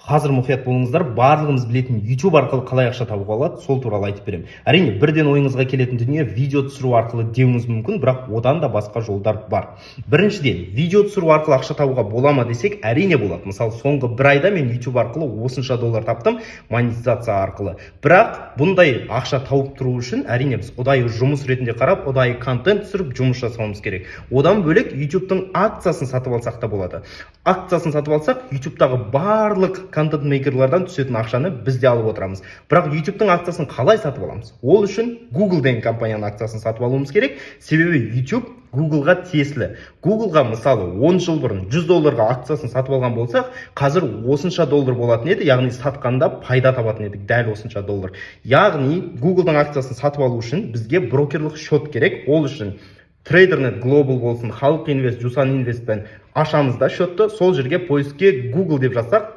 Қазір мұқият болыңыздар, барлығымыз білетін YouTube арқылы қалай ақша табуға болады, сол туралы айтып беремін. Әрине, бірден ойыңызға келетін дүние видео түсіру арқылы деуіңіз мүмкін, бірақ одан да басқа жолдар бар. Біріншіден, видео түсіру арқылы ақша табуға бола ма десек, әрине болады. Мысалы, соңғы бір айда мен YouTube арқылы осынша доллар таптым монетизация арқылы. Бірақ бұндай ақша тауып тұру үшін, әрине біз ұдайы жұмыс ретінде қарап, ұдайы контент түсіріп жұмыс жасауымыз керек. Одан бөлек YouTube-тың акциясын сатып алсақ та болады. Акциясын сатып алсақ, YouTube-тағы барлық контент-мейкерлерден түсетін ақшаны біз де алып отырамыз. Бірақ YouTube-тың акциясын қалай сатып аламыз? Ол үшін Google деген компанияның акциясын сатып алуымыз керек. Себебі YouTube Google-ға тиесілі. Google-ға мысалы 10 жыл бұрын 100 долларға акциясын сатып алған болсақ, қазір осынша доллар болатын еді, яғни сатқанда пайда табатын едік, дәл осынша доллар. Яғни Google-ның акциясын сатып алу үшін бізге брокерлік счет керек. Ол үшін TraderNet Global болсын, Халық Инвест, Жусан Инвестпен ашамыз да счетты. Сол жерге поиске Google деп жазсақ,